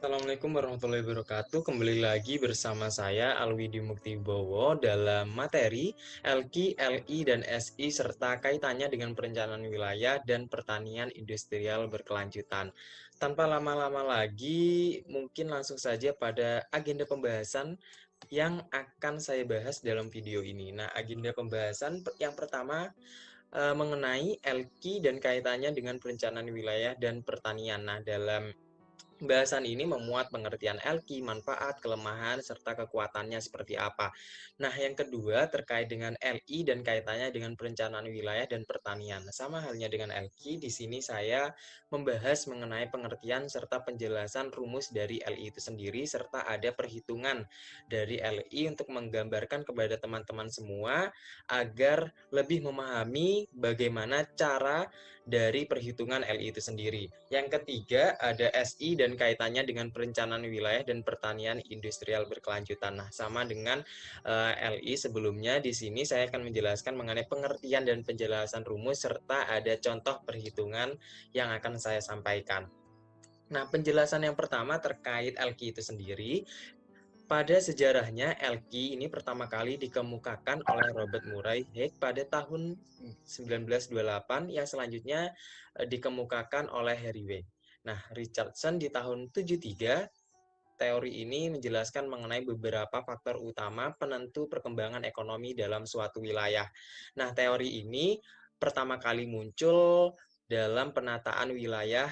Assalamualaikum warahmatullahi wabarakatuh. Kembali lagi bersama saya Alwidi Muktibowo dalam materi LQ, LI, dan SI serta kaitannya dengan perencanaan wilayah dan pertanian industrial berkelanjutan. Tanpa lama-lama lagi, mungkin langsung saja pada agenda pembahasan yang akan saya bahas dalam video ini. Nah, agenda pembahasan yang pertama mengenai LQ dan kaitannya dengan perencanaan wilayah dan pertanian. Nah, dalam pembahasan ini memuat pengertian LQ, manfaat, kelemahan, serta kekuatannya seperti apa. Nah, yang kedua terkait dengan LI dan kaitannya dengan perencanaan wilayah dan pertanian. Sama halnya dengan LQ, di sini saya membahas mengenai pengertian serta penjelasan rumus dari LI itu sendiri, serta ada perhitungan dari LI untuk menggambarkan kepada teman-teman semua agar lebih memahami bagaimana cara dari perhitungan LI itu sendiri. Yang ketiga ada SI dan kaitannya dengan perencanaan wilayah dan pertanian industrial berkelanjutan. Nah, sama dengan LI sebelumnya, di sini saya akan menjelaskan mengenai pengertian dan penjelasan rumus serta ada contoh perhitungan yang akan saya sampaikan. Nah, penjelasan yang pertama terkait LQ itu sendiri. Pada sejarahnya, LQ ini pertama kali dikemukakan oleh Robert Murray Hague pada tahun 1928 yang selanjutnya dikemukakan oleh Harry Wade. Nah, Richardson di tahun 73, teori ini menjelaskan mengenai beberapa faktor utama penentu perkembangan ekonomi dalam suatu wilayah. Nah, teori ini pertama kali muncul dalam penataan wilayah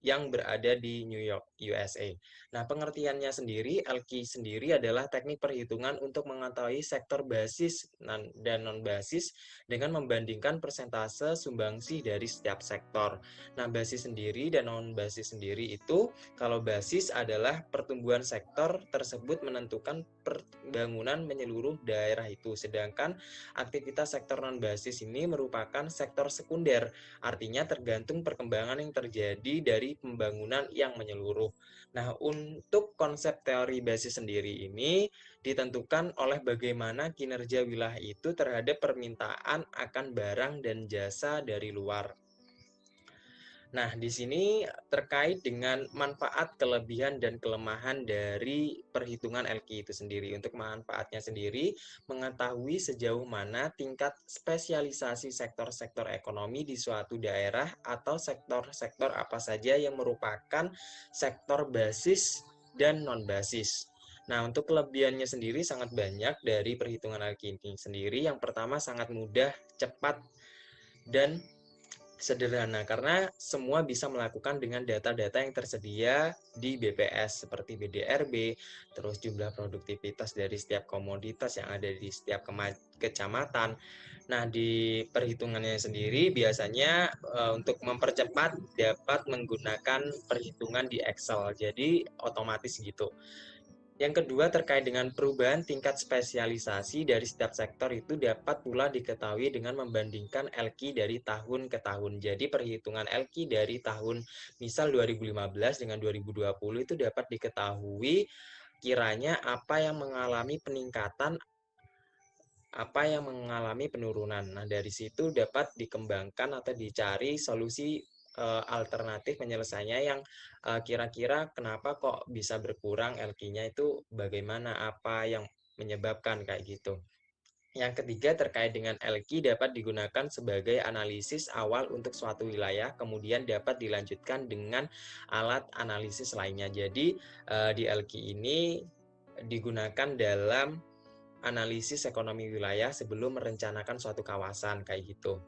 yang berada di New York, USA. Nah, pengertiannya sendiri, LQ sendiri adalah teknik perhitungan untuk mengetahui sektor basis dan non-basis dengan membandingkan persentase sumbangsih dari setiap sektor. Nah, basis sendiri dan non-basis sendiri itu, kalau basis adalah pertumbuhan sektor tersebut menentukan pembangunan menyeluruh daerah itu, sedangkan aktivitas sektor non-basis ini merupakan sektor sekunder, artinya tergantung perkembangan yang terjadi dari pembangunan yang menyeluruh. Nah, untuk konsep teori basis sendiri ini ditentukan oleh bagaimana kinerja wilayah itu terhadap permintaan akan barang dan jasa dari luar. Nah, di sini terkait dengan manfaat, kelebihan, dan kelemahan dari perhitungan LQ itu sendiri. Untuk manfaatnya sendiri, mengetahui sejauh mana tingkat spesialisasi sektor-sektor ekonomi di suatu daerah atau sektor-sektor apa saja yang merupakan sektor basis dan non-basis. Nah, untuk kelebihannya sendiri sangat banyak dari perhitungan LQ ini sendiri. Yang pertama, sangat mudah, cepat, dan sederhana karena semua bisa melakukan dengan data-data yang tersedia di BPS seperti BDRB, terus jumlah produktivitas dari setiap komoditas yang ada di setiap kecamatan. Nah, di perhitungannya sendiri biasanya untuk mempercepat dapat menggunakan perhitungan di Excel. Jadi otomatis gitu. Yang kedua, terkait dengan perubahan tingkat spesialisasi dari setiap sektor itu dapat pula diketahui dengan membandingkan LQ dari tahun ke tahun. Jadi perhitungan LQ dari tahun misal 2015 dengan 2020 itu dapat diketahui kiranya apa yang mengalami peningkatan, apa yang mengalami penurunan. Nah, dari situ dapat dikembangkan atau dicari solusi alternatif penyelesaiannya yang kira-kira kenapa kok bisa berkurang LQ-nya itu bagaimana, apa yang menyebabkan kayak gitu. Yang ketiga terkait dengan LQ dapat digunakan sebagai analisis awal untuk suatu wilayah, kemudian dapat dilanjutkan dengan alat analisis lainnya. Jadi di LQ ini digunakan dalam analisis ekonomi wilayah sebelum merencanakan suatu kawasan kayak gitu.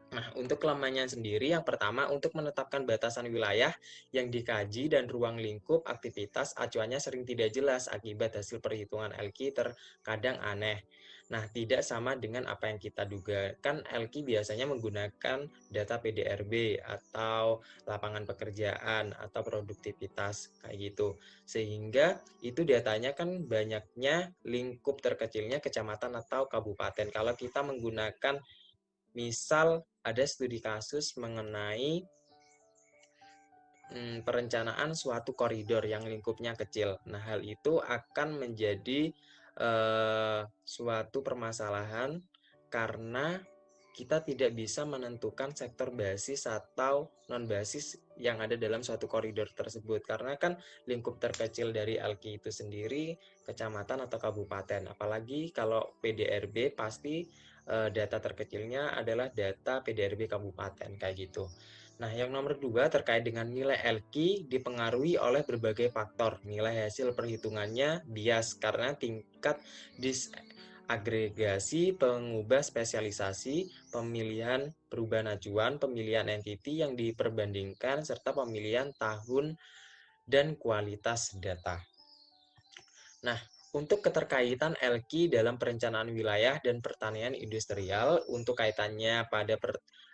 Nah, untuk kelemahannya sendiri, yang pertama untuk menetapkan batasan wilayah yang dikaji dan ruang lingkup aktivitas acuannya sering tidak jelas akibat hasil perhitungan LQ terkadang aneh. Nah, tidak sama dengan apa yang kita duga. Kan LQ biasanya menggunakan data PDRB atau lapangan pekerjaan atau produktivitas kayak gitu. Sehingga itu datanya kan banyaknya lingkup terkecilnya kecamatan atau kabupaten. Kalau kita menggunakan misal ada studi kasus mengenai perencanaan suatu koridor yang lingkupnya kecil. Nah, hal itu akan menjadi suatu permasalahan karena kita tidak bisa menentukan sektor basis atau non-basis yang ada dalam suatu koridor tersebut. Karena kan lingkup terkecil dari LQ itu sendiri kecamatan atau kabupaten. Apalagi kalau PDRB pasti data terkecilnya adalah data PDRB kabupaten kayak gitu. Nah, yang nomor 2 terkait dengan nilai LQ dipengaruhi oleh berbagai faktor. Nilai hasil perhitungannya bias karena tingkat agregasi, pengubah spesialisasi, pemilihan perubahan acuan, pemilihan entiti yang diperbandingkan, serta pemilihan tahun dan kualitas data. Nah, untuk keterkaitan LQ dalam perencanaan wilayah dan pertanian industrial, untuk kaitannya pada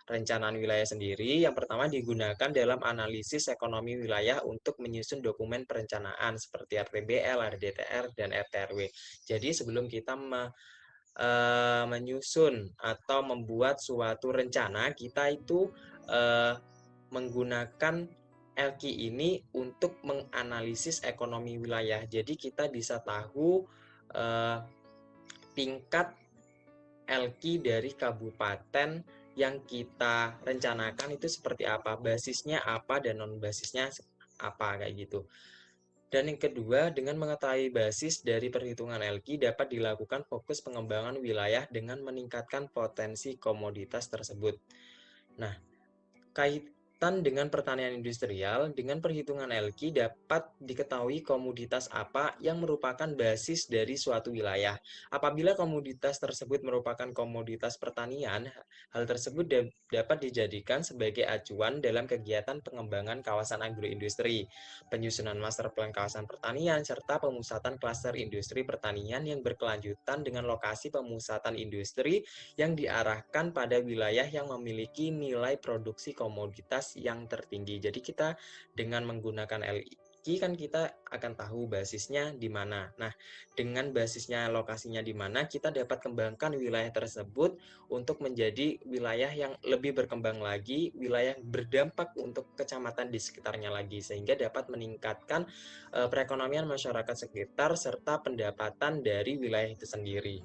perencanaan wilayah sendiri, yang pertama digunakan dalam analisis ekonomi wilayah untuk menyusun dokumen perencanaan seperti RTBL, RDTR, dan RTRW. Jadi sebelum kita menyusun atau membuat suatu rencana, kita itu menggunakan LQ ini untuk menganalisis ekonomi wilayah. Jadi kita bisa tahu tingkat LQ dari kabupaten yang kita rencanakan itu seperti apa, basisnya apa dan non basisnya apa kayak gitu. Dan yang kedua, dengan mengetahui basis dari perhitungan LQ dapat dilakukan fokus pengembangan wilayah dengan meningkatkan potensi komoditas tersebut. Nah, kaitan dengan pertanian industrial, dengan perhitungan LQ dapat diketahui komoditas apa yang merupakan basis dari suatu wilayah. Apabila komoditas tersebut merupakan komoditas pertanian, hal tersebut dapat dijadikan sebagai acuan dalam kegiatan pengembangan kawasan agroindustri, penyusunan master plan kawasan pertanian, serta pemusatan klaster industri pertanian yang berkelanjutan dengan lokasi pemusatan industri yang diarahkan pada wilayah yang memiliki nilai produksi komoditas yang tertinggi. Jadi kita dengan menggunakan LQ kan kita akan tahu basisnya di mana. Nah, dengan basisnya lokasinya di mana, kita dapat kembangkan wilayah tersebut untuk menjadi wilayah yang lebih berkembang lagi, wilayah berdampak untuk kecamatan di sekitarnya lagi, sehingga dapat meningkatkan perekonomian masyarakat sekitar serta pendapatan dari wilayah itu sendiri.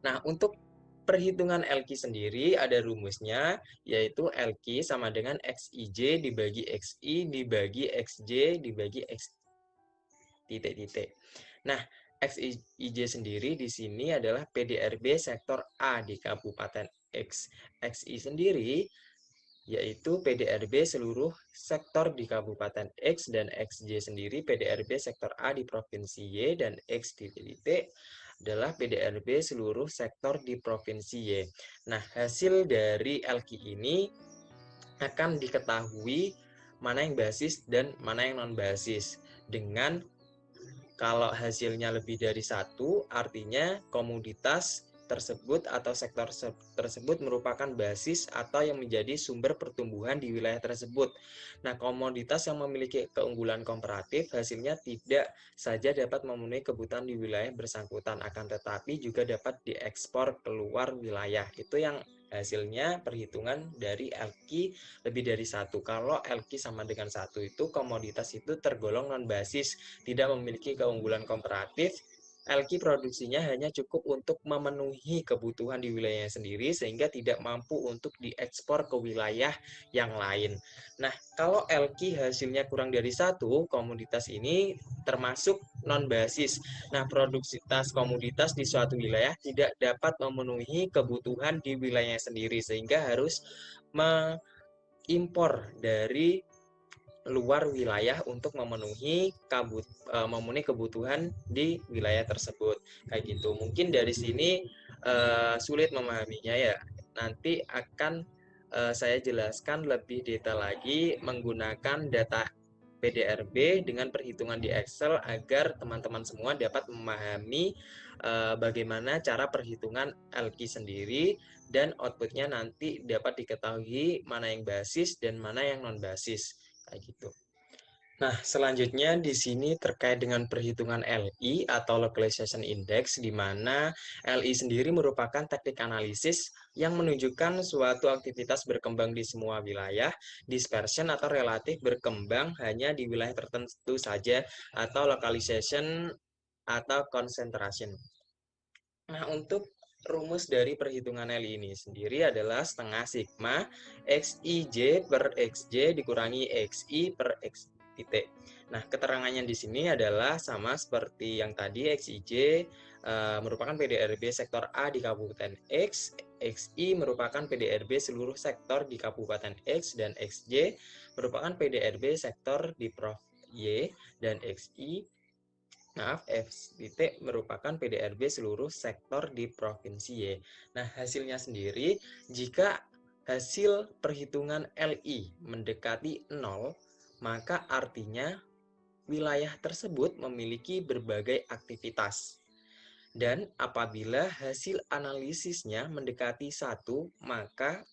Nah, untuk perhitungan LQ sendiri ada rumusnya, yaitu LQ sama dengan XIJ dibagi XI dibagi XJ dibagi X titik-titik. Nah, XIJ sendiri di sini adalah PDRB sektor A di Kabupaten X. XI sendiri yaitu PDRB seluruh sektor di Kabupaten X dan XJ sendiri PDRB sektor A di Provinsi Y dan X titik-titik adalah PDRB seluruh sektor di Provinsi Y. Nah, hasil dari LQ ini akan diketahui mana yang basis dan mana yang non-basis. Dengan kalau hasilnya lebih dari satu, artinya komoditas tersebut atau sektor tersebut merupakan basis atau yang menjadi sumber pertumbuhan di wilayah tersebut. Nah, komoditas yang memiliki keunggulan komparatif hasilnya tidak saja dapat memenuhi kebutuhan di wilayah bersangkutan, akan tetapi juga dapat diekspor keluar wilayah. Itu yang hasilnya perhitungan dari LQ lebih dari satu. Kalau LQ sama dengan satu itu komoditas itu tergolong non basis, tidak memiliki keunggulan komparatif. LQ produksinya hanya cukup untuk memenuhi kebutuhan di wilayahnya sendiri sehingga tidak mampu untuk diekspor ke wilayah yang lain. Nah, kalau LQ hasilnya kurang dari satu, komoditas ini termasuk non-basis. Nah, produksitas komoditas di suatu wilayah tidak dapat memenuhi kebutuhan di wilayahnya sendiri sehingga harus mengimpor dari luar wilayah untuk memenuhi kebutuhan di wilayah tersebut kayak gitu. Mungkin dari sini sulit memahaminya ya. Nanti akan saya jelaskan lebih detail lagi menggunakan data PDRB dengan perhitungan di Excel agar teman-teman semua dapat memahami bagaimana cara perhitungan LQ sendiri dan outputnya nanti dapat diketahui mana yang basis dan mana yang non basis kayak gitu. Nah, selanjutnya di sini terkait dengan perhitungan LI atau Localization Index, di mana LI sendiri merupakan teknik analisis yang menunjukkan suatu aktivitas berkembang di semua wilayah, dispersion atau relatif berkembang hanya di wilayah tertentu saja, atau localization atau concentration. Nah, untuk rumus dari perhitungan LI ini sendiri adalah setengah sigma XIJ per XJ dikurangi XI per X titik. Nah, keterangannya di sini adalah sama seperti yang tadi. XIJ merupakan PDRB sektor A di Kabupaten X, XI merupakan PDRB seluruh sektor di Kabupaten X, dan XJ merupakan PDRB sektor di Prof Y, dan XI F titik merupakan PDRB seluruh sektor di Provinsi Y. Nah, hasilnya sendiri, jika hasil perhitungan LI mendekati 0, maka artinya wilayah tersebut memiliki berbagai aktivitas. Dan apabila hasil analisisnya mendekati 1, maka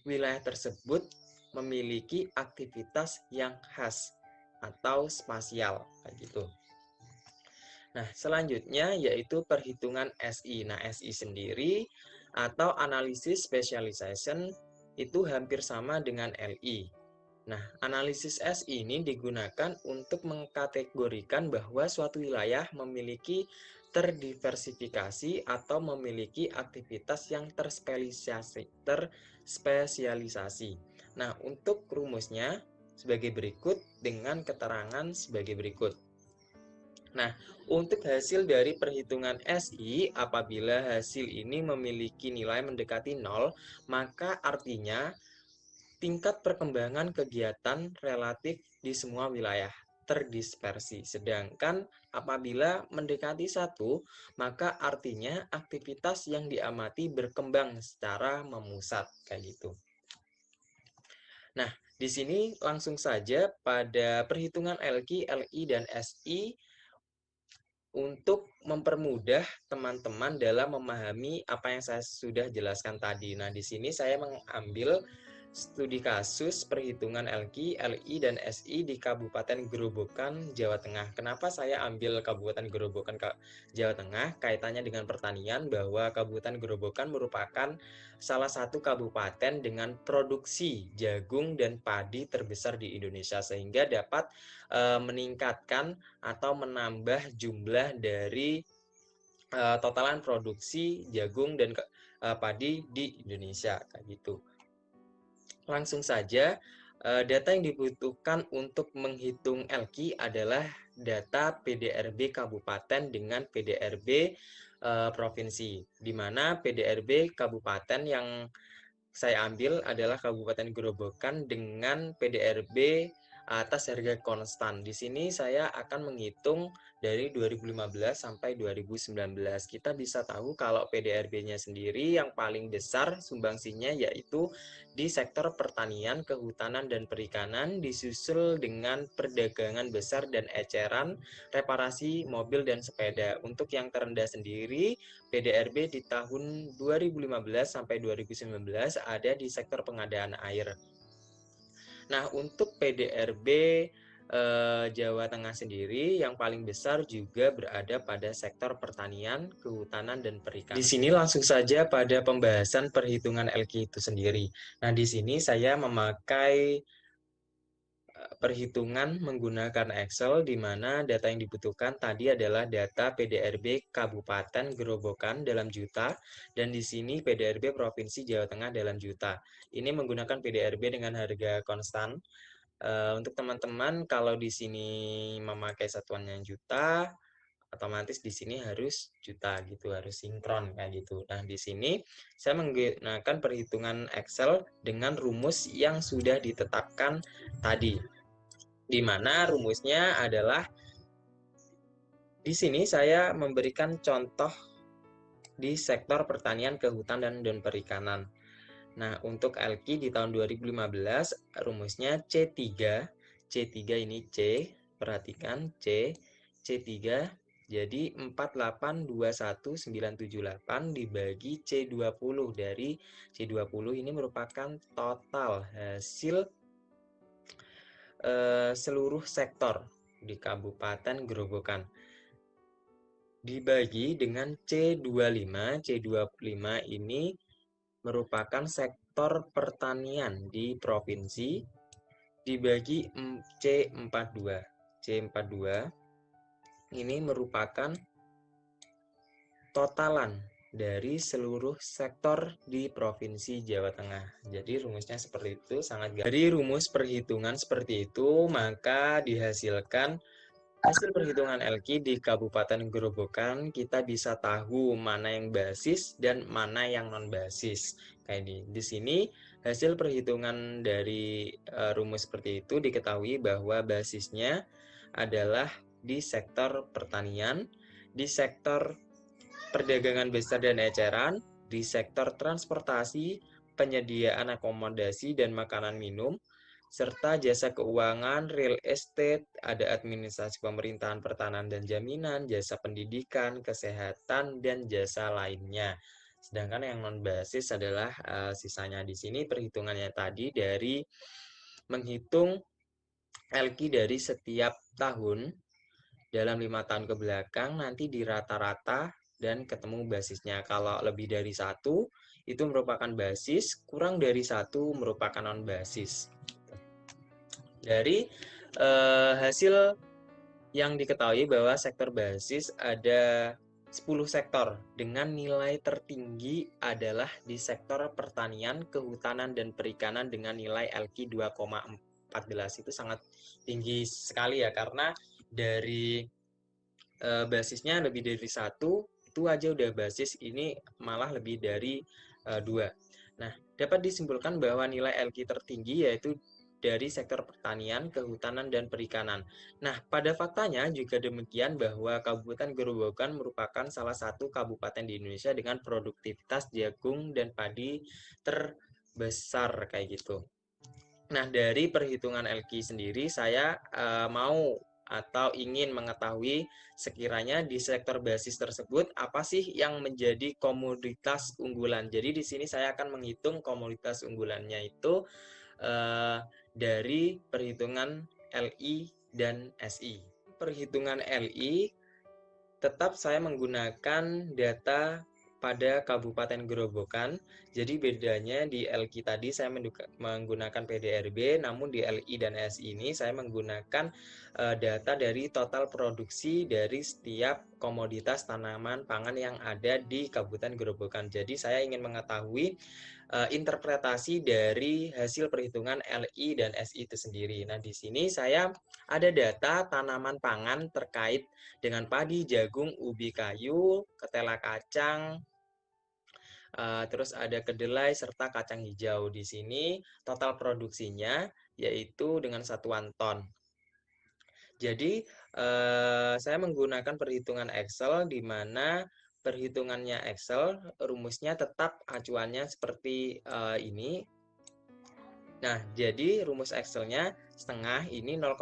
wilayah tersebut memiliki aktivitas yang khas atau spasial, kayak gitu. Nah, selanjutnya yaitu perhitungan SI. Nah, SI sendiri atau analisis specialization itu hampir sama dengan LI. Nah, analisis SI ini digunakan untuk mengkategorikan bahwa suatu wilayah memiliki terdiversifikasi atau memiliki aktivitas yang terspesialisasi. Nah, untuk rumusnya sebagai berikut dengan keterangan sebagai berikut. Nah, untuk hasil dari perhitungan SI, apabila hasil ini memiliki nilai mendekati 0, maka artinya tingkat perkembangan kegiatan relatif di semua wilayah terdispersi. Sedangkan apabila mendekati 1, maka artinya aktivitas yang diamati berkembang secara memusat, kayak gitu. Nah, di sini langsung saja pada perhitungan LQ, LI, dan SI untuk mempermudah teman-teman dalam memahami apa yang saya sudah jelaskan tadi. Nah, di sini saya mengambil studi kasus perhitungan LQ, LI, dan SI di Kabupaten Gerobokan, Jawa Tengah. Kenapa saya ambil Kabupaten Gerobokan, Jawa Tengah? Kaitannya dengan pertanian, bahwa Kabupaten Gerobokan merupakan salah satu kabupaten dengan produksi jagung dan padi terbesar di Indonesia, sehingga dapat meningkatkan atau menambah jumlah dari totalan produksi jagung dan padi di Indonesia, kayak gitu. Langsung saja, data yang dibutuhkan untuk menghitung LQ adalah data PDRB kabupaten dengan PDRB provinsi, di mana PDRB kabupaten yang saya ambil adalah Kabupaten Gerobokan dengan PDRB atas harga konstan. Di sini saya akan menghitung dari 2015 sampai 2019. Kita bisa tahu kalau PDRB-nya sendiri yang paling besar sumbangsinya yaitu di sektor pertanian, kehutanan, dan perikanan, disusul dengan perdagangan besar dan eceran, reparasi mobil dan sepeda. Untuk yang terendah sendiri, PDRB di tahun 2015 sampai 2019 ada di sektor pengadaan air. Nah, untuk PDRB Jawa Tengah sendiri yang paling besar juga berada pada sektor pertanian, kehutanan, dan perikanan. Di sini langsung saja pada pembahasan perhitungan LQ itu sendiri. Nah, di sini saya memakai perhitungan menggunakan Excel, di mana data yang dibutuhkan tadi adalah data PDRB Kabupaten Gerobokan dalam juta, dan di sini PDRB Provinsi Jawa Tengah dalam juta. Ini menggunakan PDRB dengan harga konstan. Untuk teman-teman, kalau di sini memakai satuannya juta, otomatis di sini harus juta gitu, harus sinkron kayak gitu. Nah, di sini saya menggunakan perhitungan Excel dengan rumus yang sudah ditetapkan tadi, di mana rumusnya adalah di sini saya memberikan contoh di sektor pertanian, kehutanan, dan perikanan. Nah, untuk LQ di tahun 2015 rumusnya C3. C3 ini C, perhatikan C3 jadi 4821978 dibagi C20. Dari C20 ini merupakan total hasil seluruh sektor di Kabupaten Gerobokan. Dibagi dengan C25. C25 ini merupakan sektor pertanian di provinsi, dibagi C42. C42 ini merupakan totalan dari seluruh sektor di Provinsi Jawa Tengah. Jadi rumusnya seperti itu, sangat gampang. Dari rumus perhitungan seperti itu, maka dihasilkan hasil perhitungan LQ di Kabupaten Gerobokan, kita bisa tahu mana yang basis dan mana yang non-basis. Kayak di sini hasil perhitungan dari rumus seperti itu diketahui bahwa basisnya adalah di sektor pertanian, di sektor perdagangan besar dan eceran, di sektor transportasi, penyediaan akomodasi dan makanan minum, serta jasa keuangan, real estate, ada administrasi pemerintahan, pertanahan dan jaminan, jasa pendidikan, kesehatan, dan jasa lainnya. Sedangkan yang non-basis adalah sisanya di sini perhitungannya tadi dari menghitung LQ dari setiap tahun dalam 5 tahun ke belakang nanti di rata-rata dan ketemu basisnya. Kalau lebih dari satu itu merupakan basis, kurang dari satu merupakan non basis. Dari hasil yang diketahui bahwa sektor basis ada 10 sektor dengan nilai tertinggi adalah di sektor pertanian, kehutanan, dan perikanan dengan nilai LQ 2,14 itu sangat tinggi sekali ya, karena dari basisnya lebih dari satu itu aja udah basis, ini malah lebih dari dua. Nah, dapat disimpulkan bahwa nilai LQ tertinggi yaitu dari sektor pertanian, kehutanan, dan perikanan. Nah, pada faktanya juga demikian bahwa Kabupaten Gerobokan merupakan salah satu kabupaten di Indonesia dengan produktivitas jagung dan padi terbesar kayak gitu. Nah, dari perhitungan LQ sendiri saya mau atau ingin mengetahui sekiranya di sektor basis tersebut apa sih yang menjadi komoditas unggulan. Jadi di sini saya akan menghitung komoditas unggulannya itu dari perhitungan LI dan SI. Perhitungan LI tetap saya menggunakan data pada Kabupaten Gerobokan. Jadi bedanya di LQ tadi saya menggunakan PDRB, namun di LI dan SI ini saya menggunakan data dari total produksi dari setiap komoditas tanaman pangan yang ada di Kabupaten Gerobokan. Jadi saya ingin mengetahui interpretasi dari hasil perhitungan LI dan SI itu sendiri. Nah, di sini saya ada data tanaman pangan terkait dengan padi, jagung, ubi kayu, ketela kacang, terus ada kedelai serta kacang hijau. Di sini total produksinya yaitu dengan satuan ton. Jadi saya menggunakan perhitungan Excel di mana perhitungannya Excel rumusnya tetap acuannya seperti ini. Nah, jadi rumus Excel-nya setengah ini 0,5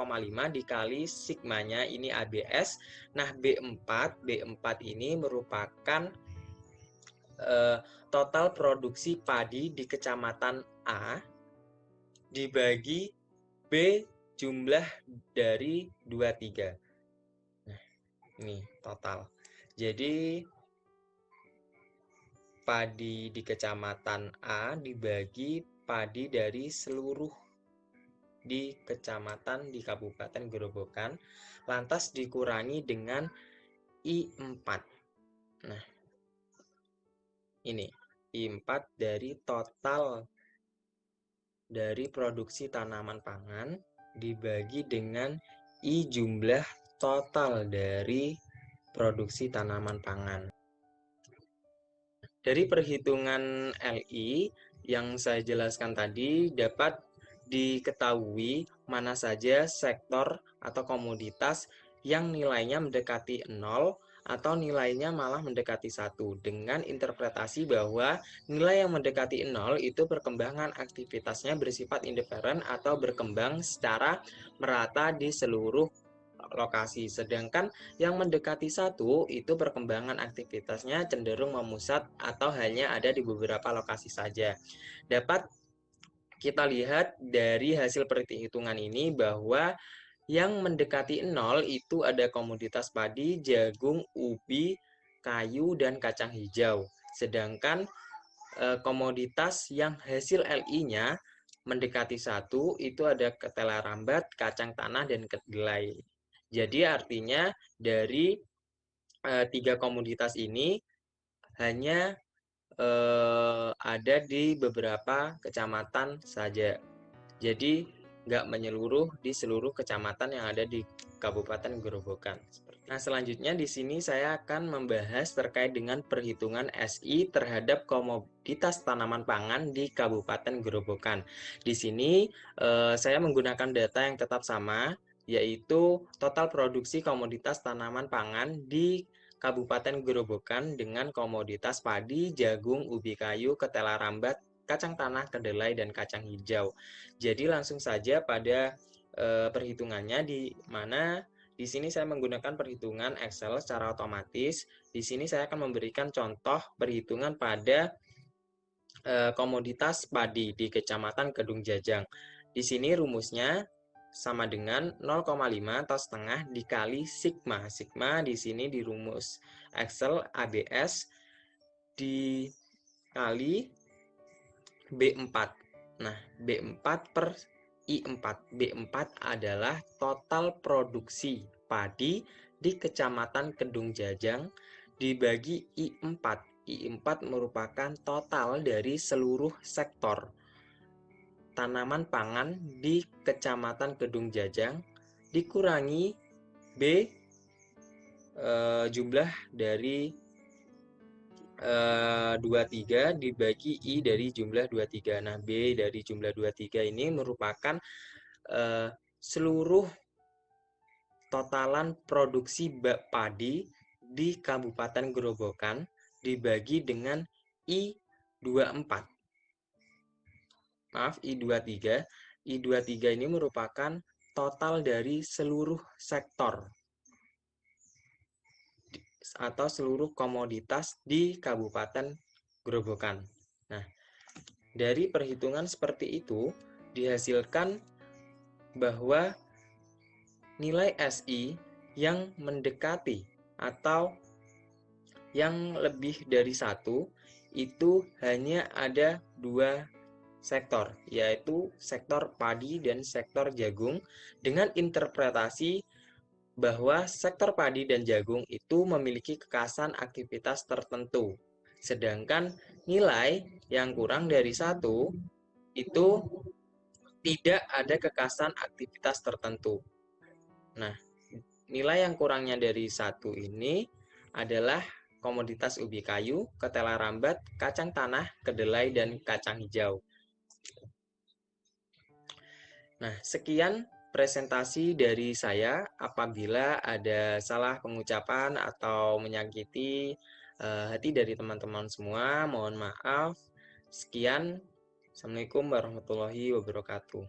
dikali sigmanya ini ABS. Nah, B4 ini merupakan total produksi padi di kecamatan A dibagi B jumlah dari 23. Nah, ini total. Jadi padi di kecamatan A dibagi padi dari seluruh di kecamatan di Kabupaten Gerobokan, lantas dikurangi dengan I4. Nah, ini I4 dari total dari produksi tanaman pangan dibagi dengan I jumlah total dari produksi tanaman pangan. Dari perhitungan LI yang saya jelaskan tadi dapat diketahui mana saja sektor atau komoditas yang nilainya mendekati 0 atau nilainya malah mendekati 1 dengan interpretasi bahwa nilai yang mendekati 0 itu perkembangan aktivitasnya bersifat indiferen atau berkembang secara merata di seluruh lokasi. Sedangkan yang mendekati 1 itu perkembangan aktivitasnya cenderung memusat atau hanya ada di beberapa lokasi saja. Dapat kita lihat dari hasil perhitungan ini bahwa yang mendekati 0 itu ada komoditas padi, jagung, ubi, kayu, dan kacang hijau. Sedangkan komoditas yang hasil LI-nya mendekati 1 itu ada ketela rambat, kacang tanah, dan kedelai. Jadi artinya dari 3 komoditas ini hanya ada di beberapa kecamatan saja. Jadi nggak menyeluruh di seluruh kecamatan yang ada di Kabupaten Gerobokan. Nah, selanjutnya di sini saya akan membahas terkait dengan perhitungan SI terhadap komoditas tanaman pangan di Kabupaten Gerobokan. Di sini saya menggunakan data yang tetap sama, yaitu total produksi komoditas tanaman pangan di Kabupaten Gerobokan dengan komoditas padi, jagung, ubi kayu, ketela rambat, kacang tanah, kedelai, dan kacang hijau. Jadi langsung saja pada perhitungannya, di mana di sini saya menggunakan perhitungan Excel secara otomatis. Di sini saya akan memberikan contoh perhitungan pada komoditas padi di Kecamatan Kedung Jajang. Di sini rumusnya sama dengan 0,5 atau setengah dikali sigma. Sigma di sini di rumus Excel ABS dikali B4. Nah, B4 per I4. B4 adalah total produksi padi di Kecamatan Kedung Jajang dibagi I4. I4 merupakan total dari seluruh sektor tanaman pangan di Kecamatan Kedung Jajang dikurangi B jumlah dari 23 dibagi I dari jumlah 23. Nah, B dari jumlah 23 ini merupakan seluruh totalan produksi padi di Kabupaten Gerobokan dibagi dengan I24. Maaf, I23. I23 ini merupakan total dari seluruh sektor atau seluruh komoditas di Kabupaten Gerobokan. Nah, dari perhitungan seperti itu dihasilkan bahwa nilai SI yang mendekati atau yang lebih dari 1 itu hanya ada 2 sektor, yaitu sektor padi dan sektor jagung, dengan interpretasi bahwa sektor padi dan jagung itu memiliki kekasan aktivitas tertentu. Sedangkan nilai yang kurang dari 1 itu tidak ada kekasan aktivitas tertentu. Nah, nilai yang kurangnya dari 1 ini adalah komoditas ubi kayu, ketela rambat, kacang tanah, kedelai, dan kacang hijau. Nah, sekian presentasi dari saya. Apabila ada salah pengucapan atau menyakiti hati dari teman-teman semua, mohon maaf. Sekian. Assalamualaikum warahmatullahi wabarakatuh.